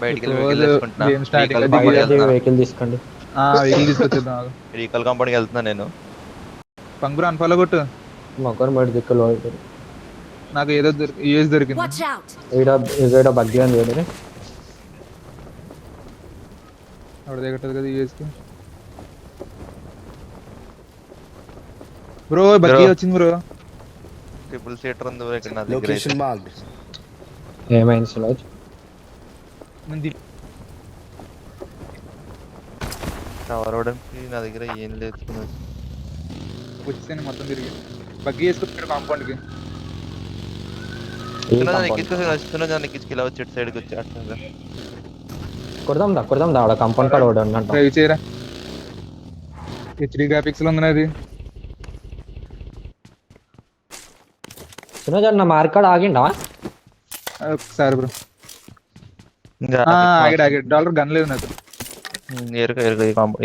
బయటికి వెళ్ళి వెహికల్ రోజు వేసుకుంటున్నా. గేమ్ స్టార్టింగ్ రీకాల్ అది కాంపౌండ్కి వెళ్తున్నా. వెహికల్ తీసుకోండి. వెహికల్ తీసుకొచ్చేద్దాం ఆగు. రీకాల్ కాంపౌండ్కి వెళ్తున్నా నేను. పంగురు అన్ఫాలో కొట్టు. మొక్కరు బయట దిక్కులు నాకు ఏదో యూఎస్ దొరికింది. Watch out! ఈడ బగ్గి ఉంది కదా. అక్కడ దిగట్టదు కదా యూఎస్కి. బ్రో బగ్గి వచ్చింది బ్రో. ట్రిపుల్ సీటర్ ఉంది bro ఇక్కడ నా దగ్గర అయితే. Location marked. ఏమైంది సులోజ్? కవర్ అవడానికి నా దగ్గర ఏం లేదు. వచ్చేసాను మొత్తం తిరిగి. బగ్గి వేసుకొచ్చాడు కాంపౌండ్కి. ఎక్కించుకు ఇలా వచ్చి సైడ్కి వచ్చి అట్లా కొడదాం దా ఆడ కాంపౌండ్ కాడ ఒకటి ఉన్నట్టు. డ్రైవ్ చేయరా. హెచ్డి గ్రాఫిక్స్ లో ఉంది అది. సులోజ్ అన్న మార్కాడ ఆగిండా? ఒకసారి బ్రో ఆగాడు. డాలర్ గన్ లేదు నాకు.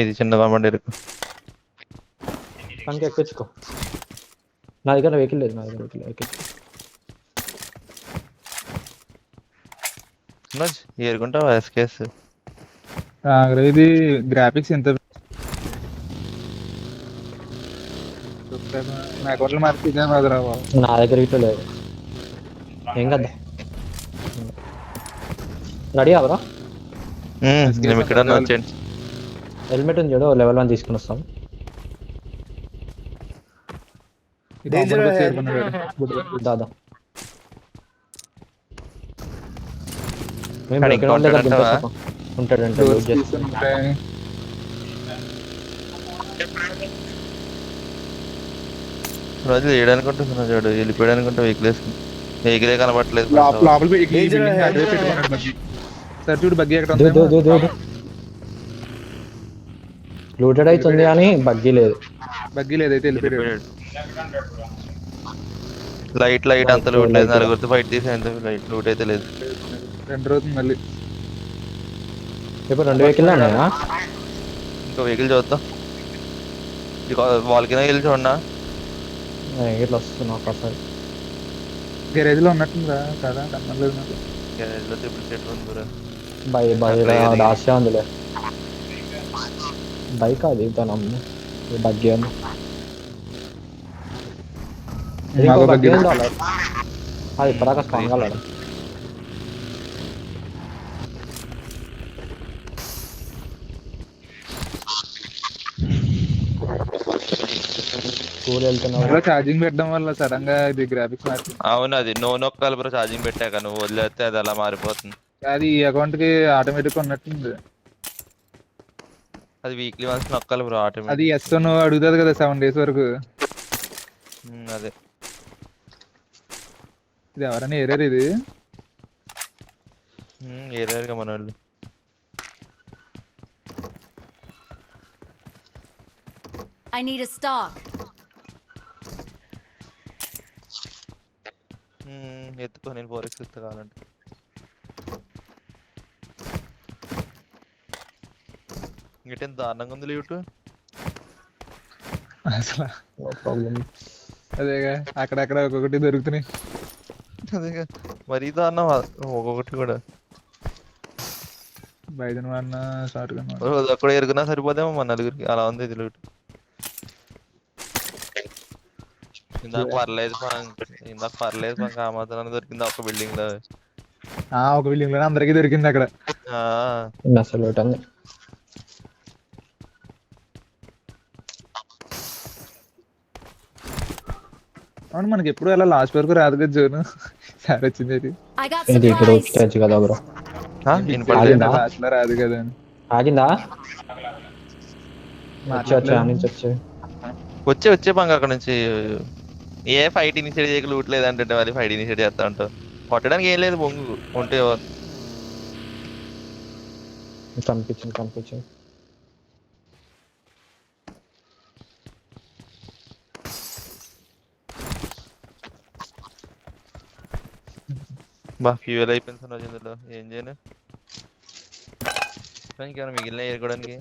ఇది చిన్న కాంపౌండ్ ఎరుకు. కనుక ఎక్కించుకో. నా దగ్గర వెహికల్ లేదు. ఏరుకుంటావా ఎస్కేస్? ఇది గ్రాఫిక్స్ ఎంత నా అకౌంట్లో మార్చి మాదిరా బాబు. నా దగ్గర ఇట్లా లేదు. ఏం కదా రెడీ అవరా? మేము ఇక్కడ వచ్చేయండి. హెల్మెట్ ఉంది చూడు, లెవెల్ 1 తీసుకుని వస్తాం. దాదా మేము ఎక్కడ ఉంటాడంటే రోజు వేయడానికి ఉంటుందా చూడు, వెళ్ళిపోయడానికి ఉంటా. వెహికలే కనబడట్లేదు. సార్ చూడు బగ్గి ఎక్కడ లూటెడ్ అవుతుంది కానీ బగ్గి లేదు. అయితే వెళ్ళిపోయాడు. లైట్ అంత లూట్ లేదు. నలుగురితో ఫైట్ తీసి అంత లూట్ అయితే లేదు. 2 రోజులు మళ్ళీ. ఇప్పుడు 2 వెహికల్ ఉన్నాయా? ఇంకో వెహికల్ చూద్దాం. వాళ్ళకి వెళ్ళి చూడన్నా. ఇట్లా వస్తున్నా ఒకసారి. గ్యారేజ్ లో ఉన్నట్టుందా కదా? కనలేదు నాకు. గ్యారేజ్ లో ట్రిపుల్ సీటర్ ఉంది బ్రో. బై ఆశ అందులే బైక్ అది తన బగ్గి అని బగ్గి అది ఇప్పటిదాకా స్ట్రాంగ్ కాలేదు. స్కూల్ వెళ్తున్నా ఛార్జింగ్ పెట్టడం వల్ల సడన్ గా ఇది గ్రాఫిక్స్ మార్చి. అవును, అది నొక్కాలి బ్రో. ఛార్జింగ్ పెట్టాక నువ్వు వదిలేస్తే అది అలా మారిపోతుంది. అది ఈ అకౌంట్ కి ఆటోమేటిక్ ఉన్నట్టుంది. అది వీక్లీ వన్స్ నొక్కాలి బ్రో ఆటోమేటిక్. అది ఎస్ నువ్వు అడుగుతుంది కదా 7 days వరకు. అదే ఇది ఎవరైనా ఏరారు ఇది ఏరియాగా మన వాళ్ళు. I need a stock. ఎత్తుకో, నేను 4x ఇస్తా కావాలంటే. ఇంకేం దారుణంగా ఉంది లీవ్ అసలు. అదేగా అక్కడక్కడ ఒక్కొక్కటి దొరుకుతున్నాయి. అదేగా మరీ దారుణం ఒక్కొక్కటి కూడా. బయట వాడిన షార్ట్ గన్ అక్కడ ఎరుగునా సరిపోదేమో మన నలుగురికి. అలా ఉంది ఇది లూట్. ఇందాక పర్లేదు మాకు ఆ మాత్రం దొరికింది ఒక బిల్డింగ్ లో. ఒక బిల్డింగ్ లోనే అందరికి దొరికింది అక్కడ. అసలు అవును, మనకి ఎప్పుడు అలా లాస్ట్ వరకు రాదు కదా జోన్. సార్ వచ్చింది అది. ఇది గ్రూప్ స్టేజ్ కదా బ్రో. లాస్ట్ లో రాదు కదా. ఆగిందా? వచ్చే పంక అక్కడ నుంచి ఏ ఫైట్ ఇనిషియేట్ చేయక లూట్ లేదంటే మరి ఫైట్ ఇనిషియేట్ చేస్తా ఉంటావు. కొట్టడానికి ఏం లేదు, బొంగు ఉంటే కనిపించింది. బా ఫ్యూయల్ అయిపోయింది సార్ ఇందులో. ఏం చేయను ఇంకేమైనా మిగిలిన ఏరుకోవడానికి.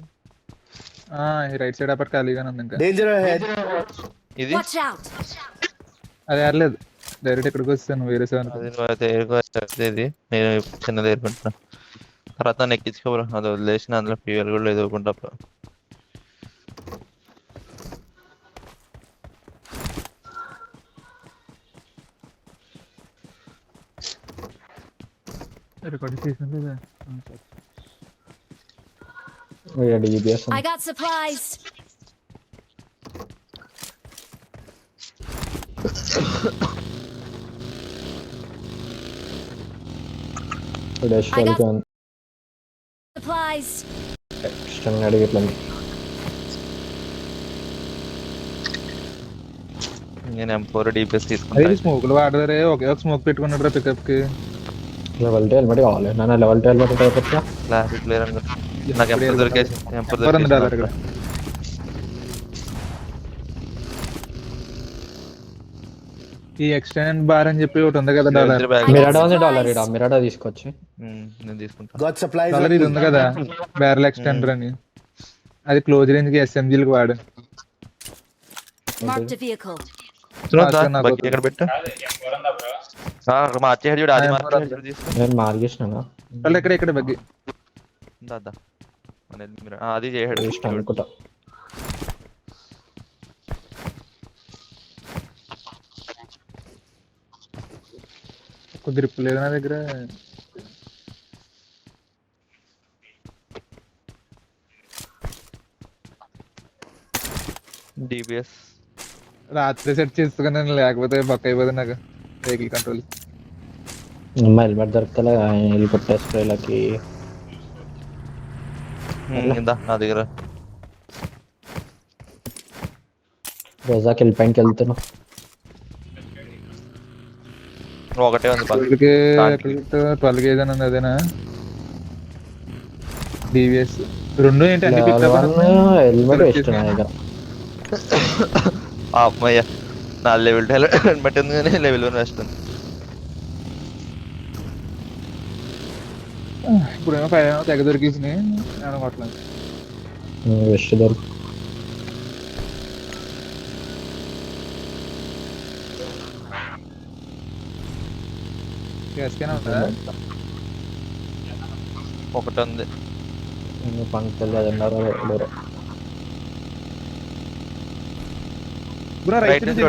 రైట్ సైడ్ అప్పటి ఖాళీగానే ఉంది. ఇంకా ఇది అది ఏరలేదు, డైరెక్ట్ ఇక్కడికి వస్తాను వేరే సార్. ఇది నేను చిన్నది ఏరుకుంటున్నా. తర్వాత నన్ను ఎక్కించుకోబ్రో, అది వదిలేసిన అందులో ఫ్యూయల్ కూడా లేదు ఊరుకుంటా అప్పుడు. రికార్డ్ చేసింది DBS I got supplies. Supplies. ఎక్స్టర్న్ అడిగిట్లా నేను M4 DPS అది తీసుకుంటా. స్మోకులు వాడదారే, ఒకే ఒక స్మోక్ పెట్టుకున్నాడు పికప్ కి. లెవెల్ 2 హెల్మెట్ కావాలి నాన్న, లెవెల్ 2 హెల్మెట్ అయిపోతా. క్లాసిక్ ప్లేయర్ అనుకో. నాకు M4 దొరికేసి M4 $100 ఇక్కడ. దొరికేసి ఈ ఎక్స్టెండ్ బార్ అని చెప్పి ఒకటి ఉంది కదా డాలర్. మిరాడా ఉంది డాలర్, ఇడా మిరాడా తీసుకొచ్చి నేను తీసుకుంటా. Got supplies. డాలర్ ఇది ఉంది కదా బ్యారల్ ఎక్స్టెండర్ అని, అది క్లోజ్ రేంజ్ కి SMGలకు వాడు. Marked a vehicle. ఎక్కడ పెట్టు మార్చేసాడు చూడు, అది మార్చేసాడు తీసుకో. నేను మార్గేసిన వాళ్ళు ఇక్కడ ఇక్కడ బగ్గి దాదా అది చేయడు ఇష్టం అనుకుంటా. కొద్ది రిప్పు లేదు నా దగ్గర. DBS రాత్రి సెట్ చేసుకున్నాను, లేకపోతే బక్క అయిపోతుంది నాకు వెహికల్ కంట్రోల్. హెల్మెట్ దొరుకుతలే హెలికాప్టర్ స్ప్రేలకి. ఇందా నా దగ్గర రోజాకి వెళ్ళిపోయినకి వెళ్తున్నా. ఒకటే ఉంది పక్కన. 12 కేజీ అని ఉంది, అదేనా DVS రెండు ఏంటి అన్ని pick up అని? హెల్మెట్ వేస్ట్ నా దగ్గర. అమ్మయ్య నా లెవెల్ హెల్మెట్ ఉంది కానీ లెవెల్ 1 వేస్తుంది. ఇప్పుడేమో 5 తెగ దొరికేసినాయి అనుకోవట్లేదు. వెస్ట్ దొరికి గ్యాస్కేనా ఉందా? ఒకటి ఉంది. పంక్తులు అది అన్నారు. బ్రో రైట్ నుంచి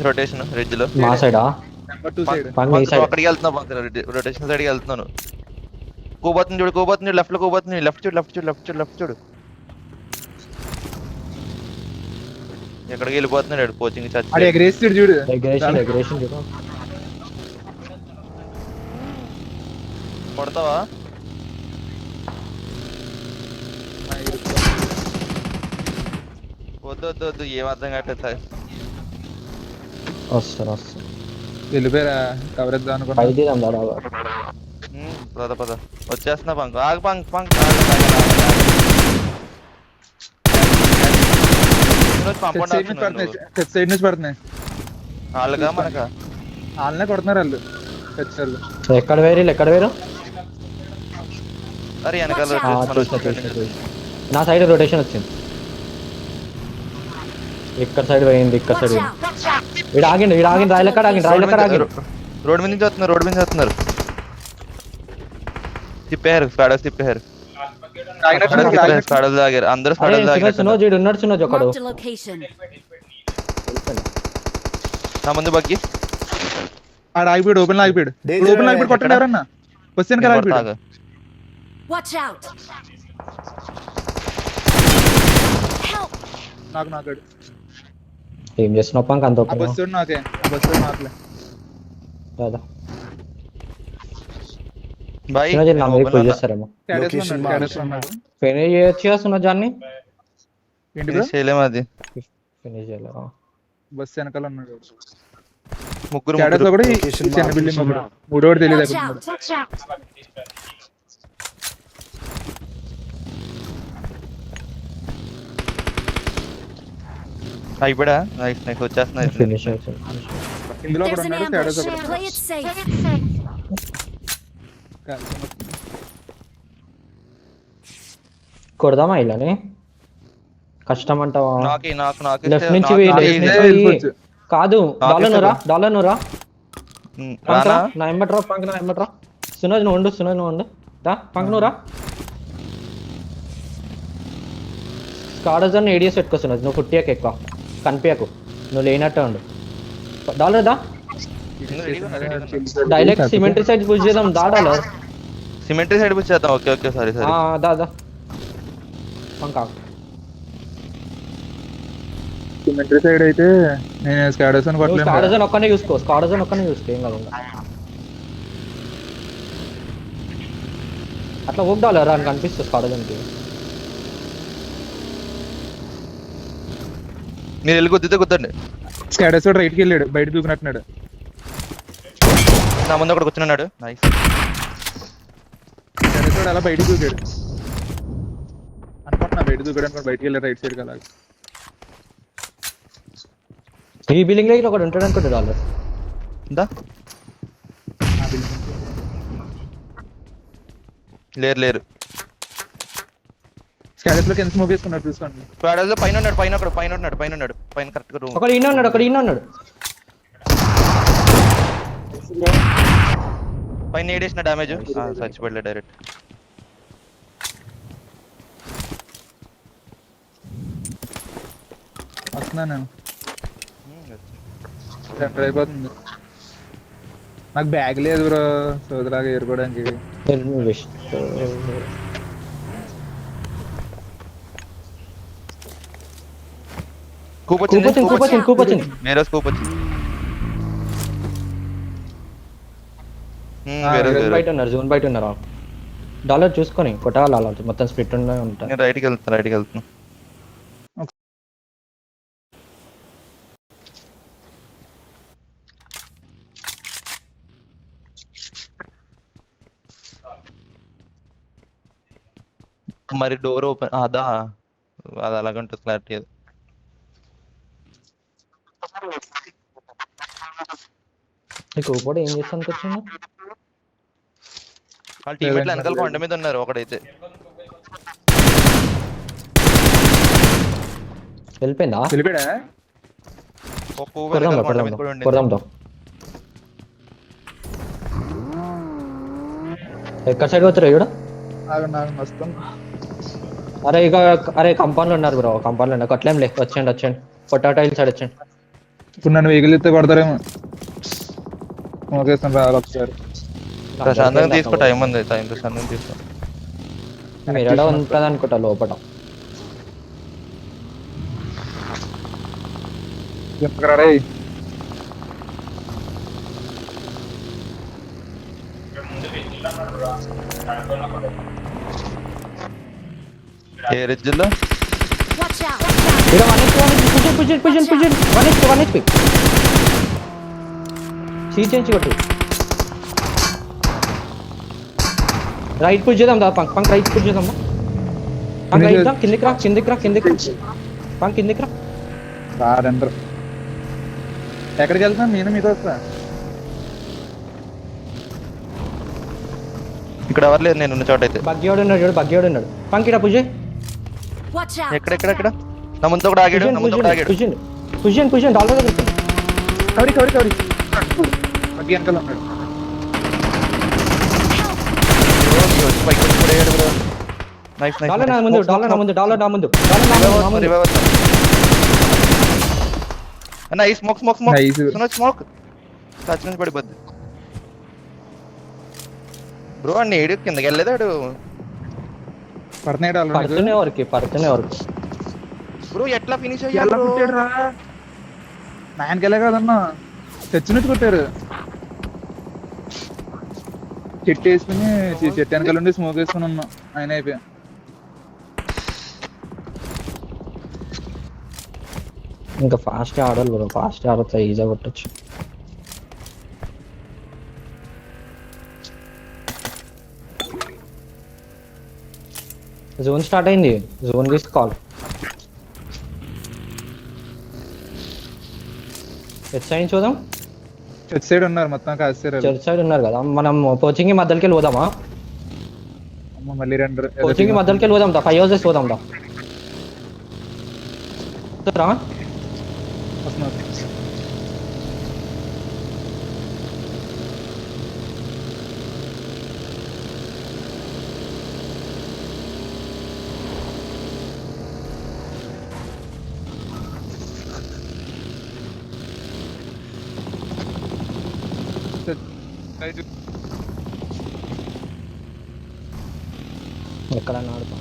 రొటేషన్ రిడ్జ్ లో మా సైడా నెంబర్ 2 సైడ్. పంక్ ఈ సైడ్. అక్కడికి వెళ్తున్నా, రొటేషన్ సైడ్కి వెళ్తున్నాను. కోబోతుంది చూడు లెఫ్ట్ లో కోబోతుంది. లెఫ్ట్ చూడు ఎక్కడికి వెళ్ళిపోతున్నాడు కోచింగ్ చచ్చి. అది ఎగరేస్తాడు చూడు. ఎగ్రేషన్ చూడు. కొడతావా? వద్దు ఏం అర్థం కావట్లేదు. వస్తారు వెళ్ళిపోయారా కవర్ ఇద్దాం అనుకున్నా. పైకి పద వచ్చేస్తున్నా. పంక్ ఆగు సెట్ సైడ్ నుంచి పడుతున్నాయి వాళ్ళగా మనక వాళ్ళనే కొడుతున్నారు వాళ్ళు. ఎక్కడ వేరు అరే వెనకాల నా సైడ్ రొటేషన్ వచ్చింది. ఇక్కడ సైడ్ పోయింది, ఇక్కడ సైడ్ పోయింది. ఆగింది రాయలక్కడ ఆగింది. రోడ్ మీద నుంచి వస్తున్నారు. తిప్పారు స్పాడోస్ తిప్పారు. స్పాడోస్ తాగారు అందరూ. సునోజ్ ఉన్నాడు. సునోజ్ ఒకడు Marked a location. నా ముందు బగ్గి ఆడ ఆగిపోయాడు. ఓపెన్ ఆగిపోయాడు కొట్టండి ఎవరన్నా. వస్తాను కదా ఆగిపోయాడు. Watch out. Help. నాకాడు ఏం చేస్తున్నావు పంక్ అంత ఆ బస్సు నాకే. నాకులే దాదా బాయ్ చేస్తారేమో. ఉన్నాడు. ఫినిష్ చేయొచ్చు సునోజ్ జాన్ని. ఏంటి బ్రో? చేయలేము అది. ఫినిష్ చేయలేరా? బస్సు వెనకాల ఉన్నాడు. ముగ్గురు కూడా ఈ చిన్న బిల్డింగ్ ఒకడు. మూడోడు తెలియదు Watch ఎక్కడ out. Watch out. అయిపోయా. నైస్ వచ్చేస్తున్నా. ఫినిష్ చేయొచ్చు. ఇందులో There's ఒకడు an ఉన్నాడు. ambush. Play it safe. కొడదామా ఇలానే కష్టం అంటావా? నాకు లెఫ్ట్ నుంచి కాదు. డాలర్ నురా రానా నా ఎంబట్రా పంక్. నా ఎంబట్రా సునోజ్ నువ్వు ఉండు. దా పంక్ నువ్వు రా. స్కాడర్స్ ఏడియస్ పెట్టుకొస్తున్నావు నువ్వు, కుట్టియాక ఎక్కువ కనిపించకు, నువ్వు లేనట్టు ఉండు. డాలర్ దా డైరెక్ట్ సిమెంట్రీ సైడ్ పుష్ చేద్దాం, దా డాలర్. సిమెంట్రీ సైడ్ పుష్ చేద్దాం. Okay okay sorry sorry. దా దా పంకా. సిమెట్రీ సైడ్ అయితే నేను స్కాడర్స్ అని నువ్వు కొట్టలేను. స్కాడర్స్ ఒక్కనే చూసుకో, స్కాడర్స్ ఒక్కనే చూసుకో, ఏం కాదు. అట్లా ఓక్ డాలర్ అని కనిపిస్తుంది స్కాడర్స్కి. మీరు వెళ్ళి గుద్దితే గుద్దండి. స్కాడర్స్ కూడా రైట్కి వెళ్ళాడు, బయట దూకినట్టున్నాడు. నా ముందు ఒకటి కూర్చున్నాడు. నైస్. స్కాడర్స్ కూడా అలా బయటకు దూకాడు అనుకుంటున్నా, బయట దూకాడు అనుకోండి, బయటకి వెళ్ళాడు రైట్ సైడ్కి అలాగే. ఈ బిల్డింగ్ దగ్గర ఒకటి ఉంటాడు అనుకుంటా డాలర్. ఇందా లేరు లేరు. స్కాడర్స్ లో కింద స్మోక్ వేసుకున్నాడు చూసుకోండి. ప్యాడల్ పైన ఉన్నాడు, పైన ఒకడు పైన ఉన్నాడు, పైన ఉన్నాడు, పైన కరెక్ట్ గా రూమ్. ఒకడు ఈయన ఉన్నాడు, ఒకడు ఈయన ఉన్నాడు. పైన ఏడేసిన డ్యామేజ్ చచ్చిపోయలే డైరెక్ట్. వస్తున్నా నేను, సెంటర్ అయిపోతుంది. నాకు బ్యాగ్ లేదు బ్రో సోదలాగా ఏరుకోవడానికి. కూప్ వచ్చింది, కూపొచ్చింది. వేరే స్కూప్ వచ్చింది. వేరే జోన్ బయట ఉన్నారు, జోన్ బయట ఉన్నారు. డాలర్ చూసుకొని కొట్టాలి, అలా మొత్తం స్ప్లిట్ ఉంటాయి. నేను రైట్కి వెళ్తున్నా, రైట్కి వెళ్తున్నా. మరి డోర్ ఓపెన్ అదా, అది అలాగంటుంది క్లారిటీ. అది నీకు కూడా ఏం చేస్తానికి వచ్చింది? వాళ్ళ టీమేట్లు వెనకాల కొండ మీద ఉన్నారు. ఒకడైతే వెళ్ళిపోయిందా? వెళ్ళిపోయాడా? కొడదాం. ఎక్కడ సైడ్ పోతారు ఇక్కడ? అరే ఇక అరే కంపౌండ్ లో ఉన్నారు బ్రో, కంపౌండ్ లో ఉన్నారు. కట్లేం లే, వచ్చేయండి పొటాటో హిల్ సైడ్ వచ్చేయండి. ఇప్పుడు నన్ను వెహికల్ ఎత్తే కొడతారేమో. ఓకేస్తాను రావాలి ఒకసారి. ప్రశాంతంగా తీసుకో, టైం ఉంది, టైం ప్రశాంతంగా తీసుకో. మీరు ఎడ ఉంటుంది అనుకుంటా లోపల. ఏ రిజ్లో Watch out! ఇక్కడ 1 HP సీట్ చేంజ్ కొట్టు. రైట్ పుష్ చేద్దాం దా, పంక్ రైట్ పుష్ చేద్దాం. పంక్ రైట్ దా, కిందికి రా పంక్, కిందికి రా. రాదంటారు. ఎక్కడికి వెళ్తాను? నేను మీతో వస్తా. ఇక్కడ ఎవరు లేదు, నేను ఉన్న చోట అయితే. బగ్గివాడు ఉన్నాడు. పంక్ ఇక్కడ పుష్ చేయి. Watch out! ఎక్కడ నా ముందు కూడా ఆగాడు, నా ముందు కూడా ఆగాడు. పుష్ డాలర్ దగ్గర కవరి బగ్గి వెనకాల ఉన్నాడు. పైకి వచ్చి కూడా అయ్యాడు బ్రో. Nice nice. డాలర్ నా ముందు. Nice. Smoke Nice. Smoke touch నుంచి పడిపోద్ది బ్రో. అన్ని ఏడు కిందకి వెళ్ళలేదాడు పడుతున్నాయి వరకు బ్రో. ఎట్లా ఫినిష్ అయ్యాడు? నాయనకెళ్ళే కదన్నా, తెచ్చినట్టు కొట్టారు. చెట్టు వేసుకుని చెట్టు వెనకాల ఉండి స్మోక్ వేసుకుని ఉన్నా, ఆయన అయిపోయా. ఇంకా ఫాస్ట్ ఆడాలి బ్రో, ఫాస్ట్ ఆడితే ఈజీగా కొట్టచ్చు. జోన్ స్టార్ట్ అయింది, జోన్ తీసుకోవాలి. ఎట్ సైడ్ చూద్దాం. చర్చ్ సైడ్ ఉన్నారు మొత్తం, కాసేరు. చర్చ్ సైడ్ ఉన్నారు కదా, మనం కోచింగ్ మధ్యలోకి వెళ్ళి పోదామా? మళ్ళీ రెండు కోచింగ్ మధ్యలోకి వెళ్ళి పోదాం దా, 5 houses పోదాం దా. ఎక్కడన్నా ఆడుతాం.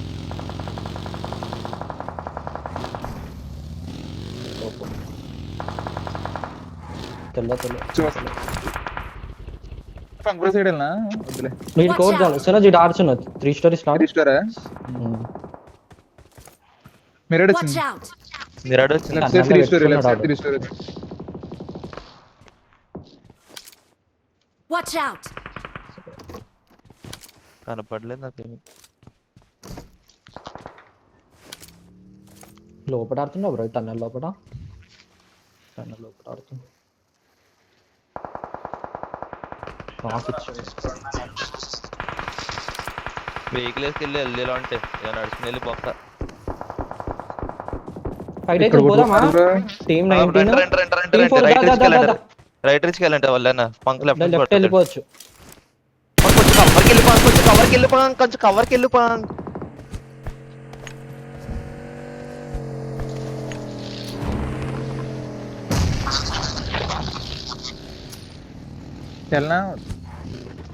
పంగుల సైడ్ వెళ్ళనా వద్దులే. మీరు కోడ్ చాలు సరే ఇది ఆడుతున్నారు 3 స్టోరీ స్టార్ట్. రిస్టోరా మిరాడ్ Watch వచ్చింది. out! మిరాడ్ వచ్చింది. Left side 3 story, left side 3 story. Watch out! కనపడలేదు నాకేమి. లోపల ఆడుతున్నా బ్రో, టన్నల్ లోపల ఆడుతున్నా. వెహికల్ వేసుకెళ్ళి వెళ్ళేలా ఉంటే ఇక నడుచుకుని వెళ్ళి పక్క. ఫైట్ అయితే పోదామా? టీమ్ 19 రైట్ రీచ్కి వెళ్ళంటే వాళ్ళేనా పంక్ లెఫ్ట్ లెఫ్ట్ వెళ్ళిపోవచ్చు. కొంచెం కవర్కి వెళ్ళిపోయాం. వెళ్ళనా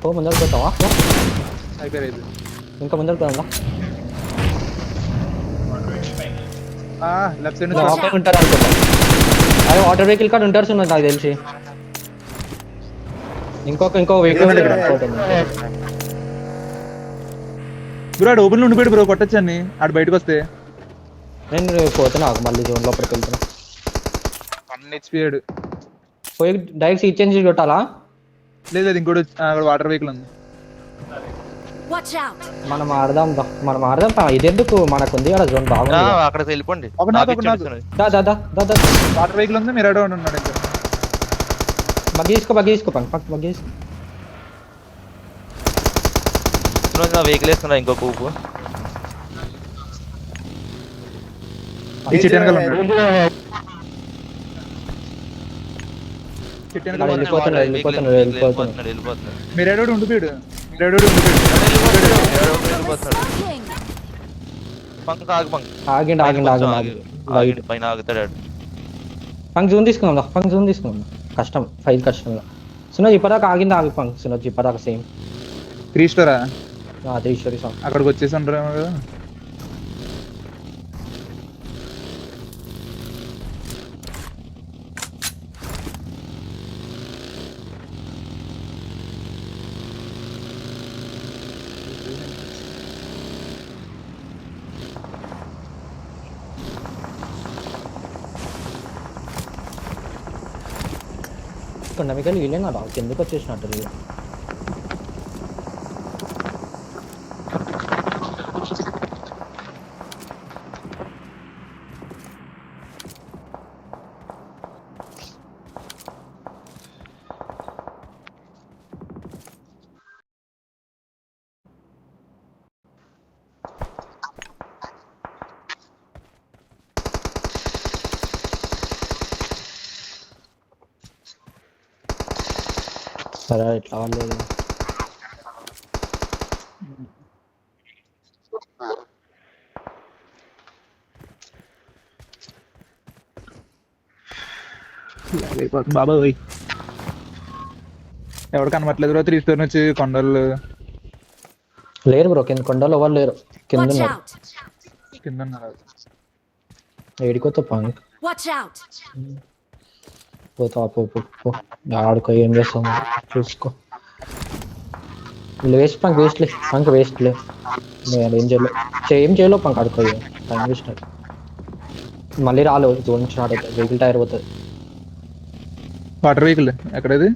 ఓ ముందరకు పోతావా? అయిపోయారు. ఇంకా ముందరకు పోదా? లెఫ్ట్ సైడ్ ఉంటారు అనుకుంటా. అదే వాటర్ వెహికల్ కార్డ్ ఉంటారు సున్నా నాకు తెలిసి. ఇంకో వెహికల్ బ్రో ఆడు ఓపెన్ లో ఉండిపోయాడు బ్రో, కొట్టచ్చు అన్ని ఆడు బయటకు వస్తే. నేను పోతున్నా మళ్ళీ జోన్ లోపలికి వెళ్తున్నా. 1 HP ఆడు. పోయి డైరెక్ట్ సీట్ చేంజ్ కొట్టాలా? లేదు లేదు ఇంకోటి అక్కడ వాటర్ వెహికల్ ఉంది. Watch out! మనం ఆడదాం ఇదెందుకు మనకు ఉంది అక్కడ జోన్ బాగుంది. అక్కడికి వెళ్ళిపోండి. ఒక నాకు వాటర్ వెహికల్ ఉంది, మిరాడో ఉన్నాడు ఇంకా. బగ్గి తీసుకో పంక్ బగ్గి తీసుకో. వెహికల్ వేసుకున్నా ఇంకొక ఊపు. ఈ చెట్టు వెనకాల ఉన్నాడు. వెళ్ళిపోతున్నాడు. మిరాడో ఉండిపోయాడు. Smoking! పంక్ ఆగు పంక్. ఆగిండు పైన ఆగుతాడు. పంక్ జోన్ తీసుకుందాం. కష్టం ఫైల్ కష్టంగా. సునోజ్ ఇప్పటిదాకా ఆగింది పంక్. సునోజ్ ఇప్పటిదాకా సేమ్ 3 స్టోరా 3 స్టోరీ సాంగ్. అక్కడికి వచ్చేసి ఉంటారు కదా. కొండమికల్ వీళ్ళేనా రా కిందకి వచ్చేసినట్టు. సరే ఇట్లా లేదు. బాబాయ్ ఎవరు కనబట్టలేదు బ్రో. 3 స్టోర్ నుంచి కొండలు లేరు బ్రో, కింద కొండలు ఎవరు లేరు. కింద Watch ఉన్నారు. out! కింద ఉన్నారు. ఏడికోతా పంక్ Watch out! పోతా పో ఆడుకో. ఏం చేస్తాం చూసుకో. వేస్ట్ పంక్ వేస్ట్లే. నేను ఏం చేయలేవు పంక్ ఆడుకో. Time waste. మళ్ళీ రాలేదు జోన్ స్టార్ట్ అవుతుంది. వెహికల్ టైర్ పోతుంది. వాటర్ వెహికల్ ఎక్కడది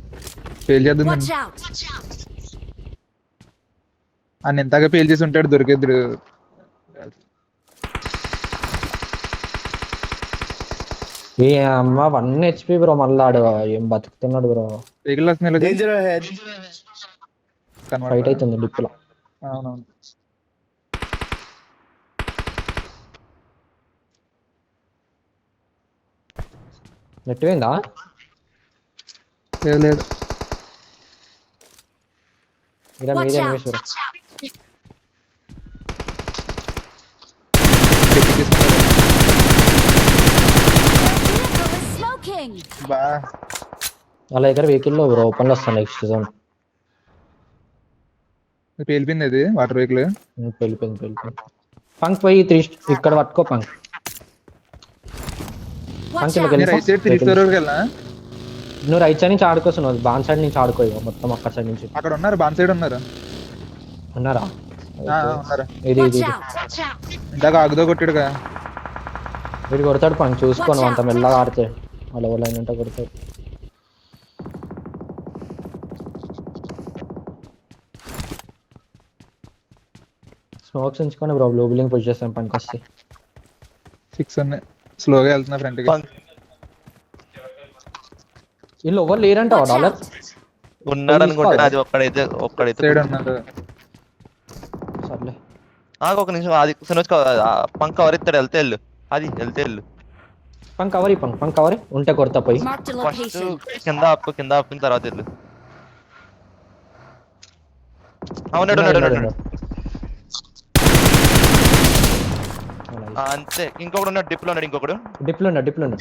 పేల్ చేద్దాం. Watch out! అన్న ఎంతగా పేల్ చేసి ఉంటాడు దొరికేద్దరు. ఏ అమ్మ 1 HP బ్రో. మళ్ళీ ఆడు ఏం బతుకుతున్నాడు బ్రో. వెహికల్ వస్తుంది. ఫైట్ అవుతుంది డిప్పులో. అవునవును. నెట్ పోయిందా? లేదు ఇలా Watch మీదే out! వేసారు. Vehicle is smoking! బా వాళ్ళ దగ్గర వెహికల్ ఓపెన్ లో వస్తాను నెక్స్ట్ జోన్. పేలిపోయింది అది వాటర్ వెహికల్. వెళ్ళిపోయింది. పంక్ పోయి ఇక్కడ పట్టుకో పంక్. Watch పంక్ ఇలాగ out! వెళ్ళిపో. రైట్ సైడ్ 3 స్టోర్ వరకు వెళ్ళా. నువ్వు రైట్ సైడ్ నుంచి ఆడుకోవచ్చు, బాన్ సైడ్ నుంచి ఆడుకో ఇగో, మొత్తం అక్కడ సైడ్ నుంచి అక్కడ ఉన్నారు, బాన్ సైడ్ ఉన్నారు. ఉన్నారా? ఉన్నారు. ఇది Watch ఇది out! ఇందాక ఆగుదో కొట్టాడుగా. వీడు కొడతాడు పంక్, చూసుకోను అంత మెల్లగా ఆడితే వాళ్ళ వాళ్ళ అయినంటే కొడతాడు. స్మోక్స్ ఉంచుకొని బ్రో, బ్లూ బిల్డింగ్ పుష్ చేస్తాం పనికి వస్తే. 6 ఉన్నాయి. స్లోగా వెళ్తున్నా ఫ్రంట్ కి. వీళ్ళు ఎవరు లేరంటావా Watch డాలర్? out! ఉన్నాడు అనుకుంటా. అది ఒక్కడైతే సైడ్ ఉన్నారు. సర్లే. ఒక నిమిషం. అది సునోజ్ పంక్ కవర్ ఇస్తాడు. వెళ్తే వెళ్ళు. పంక్ కవరి పంక్ కవరి ఉంటే కొడతా పోయి. Marked a first location. కింద ఆపుకున్న తర్వాత వెళ్ళు. ఉన్నాడు. అంతే. ఇంకొకడు ఉన్నాడు, డిప్లో ఉన్నాడు. ఇంకొకడు డిప్లో ఉన్నాడు. డిప్లో ఉన్నాడు.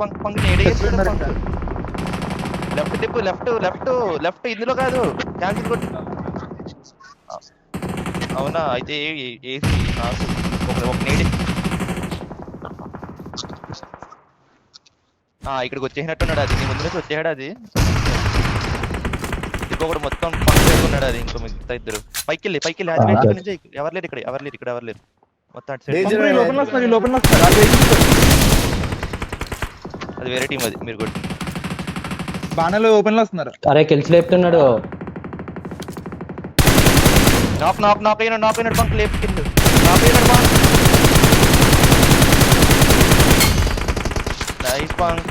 పంక్ లెఫ్ట్ ఇందులో కాదు, క్యాన్సిల్ కొట్టు. అవునా? అయితే ఏసీ ఒక నేడి ఇక్కడికి వచ్చేసినట్టున్నాడు. అది నీ ముందు నుంచి వచ్చేసాడు. అది ఇంకొకడు మొత్తం పంక్ ఉన్నాడు. అది ఇంకో మిగతా ఇద్దరు పైకి వెళ్ళి అది బయట నుంచి ఎవరు లేరు. ఇక్కడ ఎవరు లేరు మొత్తం అటు సైడ్. లోపల వస్తున్నారు. అది వేరే టీం. అది మీరు కొట్టి బాణాలు ఓపెన్ లో వస్తున్నారు. అరే కిల్స్ లేపుతున్నాడు. నాక్ అయినాడు పంక్ లేపుకిండు. నాక్ అయినాడు పంక్. Nice punk.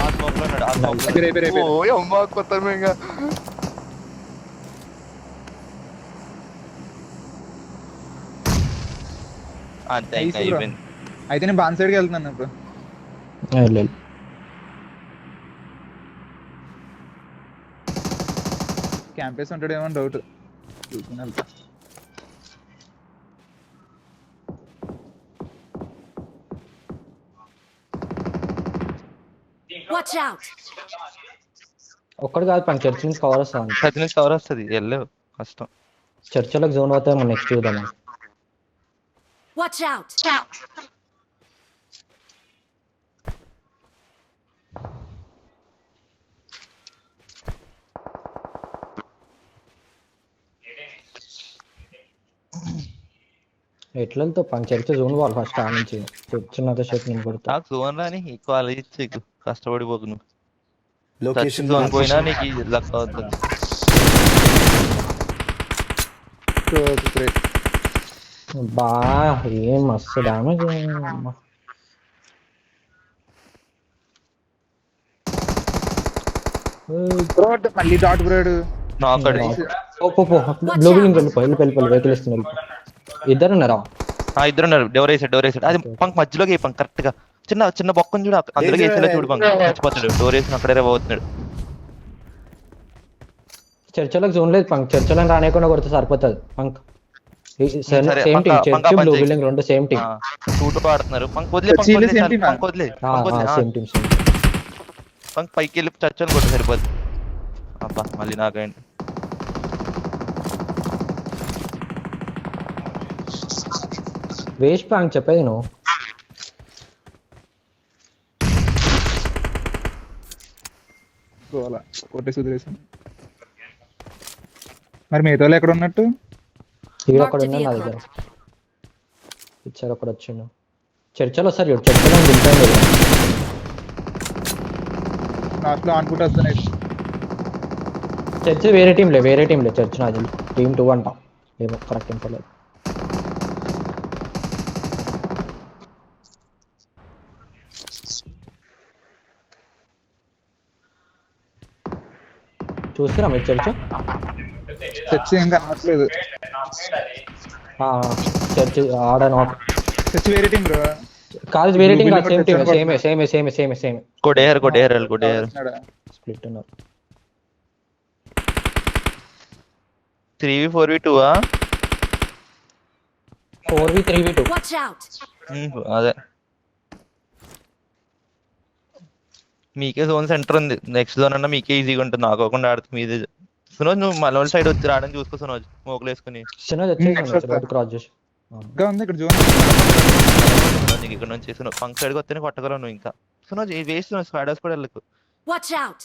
ఆ స్మోక్ లో ఉన్నాడు. ఓయ్ అమ్మా కొత్తమేగా. అంతే ఇంకా అయిపోయింది. అయితే నేను బాన్ సైడ్కి వెళ్తున్నాను ఇప్పుడు. క్యాంపస్ ఉంటాడేమో డౌట్. Watch out! ఒక్కడు కాదు పంక్, చర్చ్ నుంచి కవర్ వస్తాను. చర్చ్ నుంచి కవర్ వస్తుంది. వెళ్ళలేవు, కష్టం. చర్చలకు జోన్ అవుతాయి. మనం నెక్స్ట్ చూద్దాం. Watch out! ఎట్లా వెళ్తావు పంక్? చర్చ జోన్ వాళ్ళు ఫస్ట్ ఆ నుంచి చిన్న షర్ట్ నేను కొడతా. నాకు జోన్ రాని కాలేజ్ ఇచ్చి కష్టపడిపోకు నువ్వు. లొకేషన్ జోన్ పోయినా నీకు లక్ అవుతుంది. బా ఏం మస్తు డామేజ్. మళ్ళీ డాట్ బ్రాడ్. బ్లూ బిల్డింగ్ వెళ్ళిపో వెహికల్ ఇస్తుంది. ఇద్దరు ఉన్నారా? ఇద్దరున్నారు. డోర్ వేసాడు. అది పంక్ మధ్యలోకి పంక్ కరెక్ట్ గా చిన్న బొక్కను చూడు. అందులోకి వేసేలా చూడు. పంక్ చచ్చిపోతాడు. డోర్ వేసిన అక్కడే పోతున్నాడు. చర్చలకు జోన్ లేదు పంక్. చర్చలను రానియకుండా కొడితే సరిపోతుంది punk. Same team. Church blue building రెండు సేమ్ టీం. షూట్ ఆడుతున్నారు. పంక్ వదిలే. Same team. పంక్ పైకి వెళ్ళి చర్చలు కొట్టి సరిపోద్ది. అబ్బా మళ్ళీ నాకైంది. వేస్ట్ పంక్ చెప్పేది నువ్వు. కొట్టేసి వదిలేసాను. మరి మిగతా వాళ్ళు ఎక్కడ ఉన్నట్టు? ఇక్కడ ఒకడు ఉన్నాడు నా దగ్గర. ఇచ్చారు ఒకడు వచ్చిండు. చర్చలు వస్తారు చూడు. చర్చలో దింపండి. లాస్ట్ లో ఆన్పుట్ వస్తున్నాయి. చర్చ వేరే టీంలే చర్చ్ నాది టీం 2 అంట. ఏమో కరెక్ట్ ఇంకోలేదు. చూస్తారా మీరు చర్చ్? చర్చ్ ఏం కనట్లేదు. చర్చ్ ఆడ నాట్. చర్చ్ వేరే టీం బ్రో. కాలేజ్ వేరే టీం కాదు, సేమ్ టీం. సేమ్. కొడేయర్ స్ప్లిట్ ఉన్నారు. 3v4v2 4v3v2. Watch out! అదే మీకే జోన్ సెంటర్ ఉంది. నెక్స్ట్ జోన్ అన్నా మీకే ఈజీగా ఉంటుంది. నాకోకుండా ఆడుతుంది మీదే. సునోజ్ నువ్వు మనోళ్ళ సైడ్ వచ్చి రావడం చూసుకో సునోజ్. మోకులు వేసుకుని సినోజ్ వచ్చేసి next వస్తా. రోడ్ క్రాస్ చేసి. ఇంకా ఉంది ఇక్కడ జోన్. నీకు ఇక్కడ నుంచి సునోజ్ పంక్ సైడ్కి వస్తేనే కొట్టగలవు నువ్వు. ఇంకా సునోజ్ వేస్ట్ స్క్వాడర్స్ కూడా వెళ్ళకు. Watch out!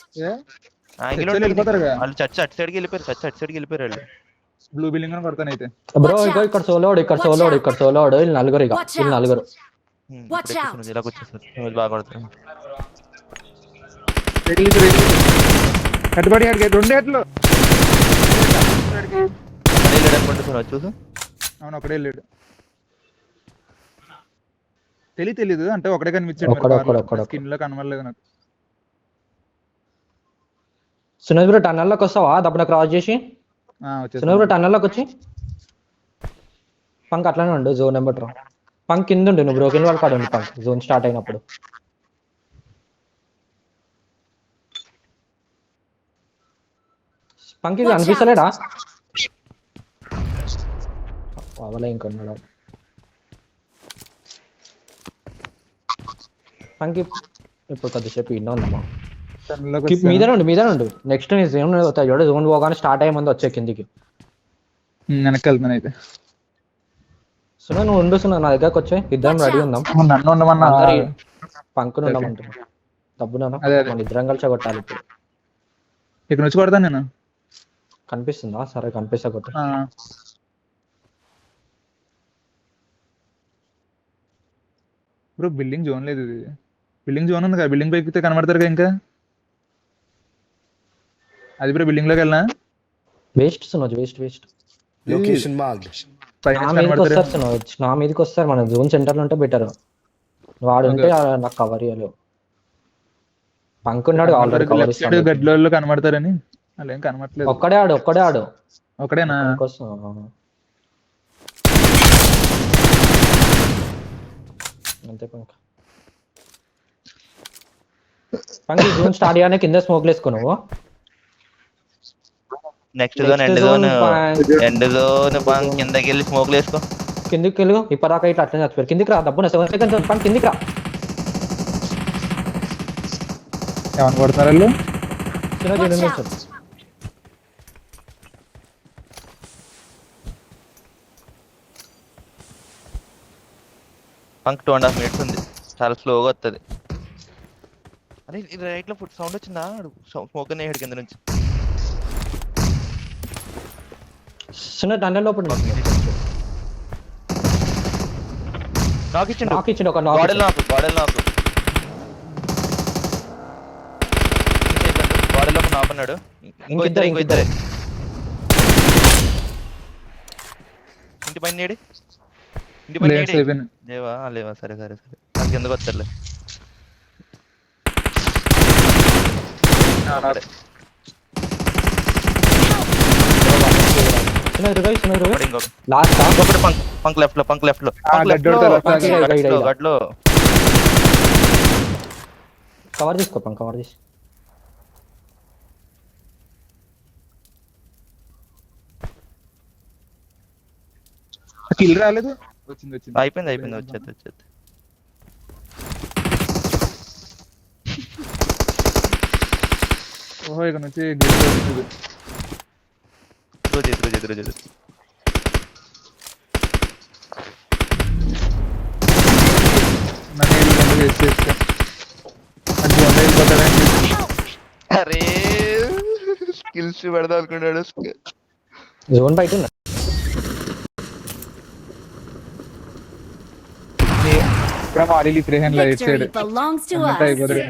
యాంగిల్ చర్చలు వెళ్ళిపోతారుగా. వాళ్ళు చర్చ్ అటు సైడ్కి వెళ్ళిపోయారు. చర్చ్ అటు సైడ్కి వెళ్ళిపోయారు వాళ్ళు. బ్లూ బిల్డింగ్ అని కొడతాను అయితే. బ్రో ఇగో ఇక్కడ సోలోడు, ఇక్కడ సోలోడు, ఇక్కడ సోలోడు. వీళ్ళు నలుగురు, ఇక వీళ్ళు నలుగురు. Watch out. సునోజ్ ఇలా వచ్చేస్తారు. సునోజ్ బాగా కొడతారు. కట్టుబడి ఆడికి 2 హెడ్లు. అనుకుంటే సునోజ్ చూసు. అవును ఒకడే వెళ్ళాడు. తెలీదు అంటే ఒకడే కనిపించాడు. ఒక్కడే. స్కిన్ లో కనబడలేదు నాకు. సునోజ్ బ్రో టన్నల్లోకి వస్తావా దప్పున క్రాస్ చేసి? సునోజ్ బ్రో టన్నల్లోకి వచ్చి పంక్ అట్లానే ఉండు. జోన్ నెంబర్ పంక్ కింద ఉండు. నువ్వు బ్రోకెన్ వాళ్ళ కాడ ఉండు. పంక్ జోన్ స్టార్ట్ అయినప్పుడు. పంక్ ఇది అనిపిస్తలేడా? అవలే ఇంకొన్నాడు పంక్. ఇప్పుడు కొద్దిసేపు ఇన్న ఉందమ్మా. మీద నుండు. నెక్స్ట్ నీ జోన్ అవుతాయి చూడ. జోన్ పోగానే స్టార్ట్ అయ్యే ముందు వచ్చే కిందికి. వెనక్కి వెళ్తాను అయితే. సునా నువ్వు ఉండు. సునా నా దగ్గరకు వచ్చే ఇద్దరం రెడీ ఉందాం. నన్ను ఉండమన్నా. పంకును ఉండమంటున్నా. డబ్బునా అదే. మన ఇద్దరం కలిసి కొట్టాలి ఇప్పుడు. ఇక్కడ నుంచి కొడతాను నేను. కనిపిస్తుందా? సరే కనిపిస్తా కొట్టు. బ్రో బిల్డింగ్ జోన్ లేదు. ఇది బిల్డింగ్ జోన్ ఉంది కదా. బిల్డింగ్ పైకి కనబడతారు కదా. ఇంకా అది బ్రో బిల్డింగ్ లోకి వెళ్ళినా వేస్ట్ సునోజ్, వేస్ట్. Location marked. నా మీదకి వస్తారు సునోజ్, నా మీదకి వస్తారు. మన జోన్ సెంటర్ లో ఉంటే బెటర్. వాడు ఉంటే నాకు కవర్ ఇవ్వలేవు. పంకున్నాడు ఆల్రెడీ కవర్ ఇస్తాడు. గడ్డలో కనబడతారని అలా ఏం కనబడట్లేదు. ఒక్కడే ఆడు. ఒకడేనా? అంతే పంక్. పంక్ జోన్ స్టార్ట్ చేయగానే కింద స్మోక్ వేసుకున్నావు. Next zone end zone punk కిందకి వెళ్ళి స్మోక్లు వేసుకో. కిందికి వెళ్ళు. ఇప్పటిదాకా ఇట్లా అట్లా చచ్చిపోయారు. కిందికి రా డబ్బున 7 seconds పంక్ కిందికి రా. ఏమని కొడుతున్నారు వాళ్ళు? Watch out. పంక్ 2.5 minutes ఉంది. చాలా స్లోగా వస్తుంది. అరే రైట్ లో ఫుడ్ సౌండ్ వచ్చిందా? స్మోక్ అనే హెడ్ కింద నుంచి. చిన్న టన్నెల్ లోపల నాకు ఇచ్చిండు ఒక గోడలు నాకు గోడలో నాక్ అన్నాడు. ఇంకిద్దరే ఇంటి పైన నేడి. లేవా సరే నాకు ఎందుకు వస్తారులే. ఇంకొకటి పంక్ లెఫ్ట్ లో గడ్లో కవర్ తీసుకో పంక్. కవర్ తీసి కిల్ రాలేదు. వచ్చింది. అయిపోయింది వచ్చేది. ఓహో ఇక్కడ నుంచి రోజు అరే స్కిల్స్ పెడదాం అనుకున్నాడు. జోన్ బయట ఉన్నా. ఇక్కడ మాలి free hand light side Victory belongs to అంతా us. అయిపోతుంది.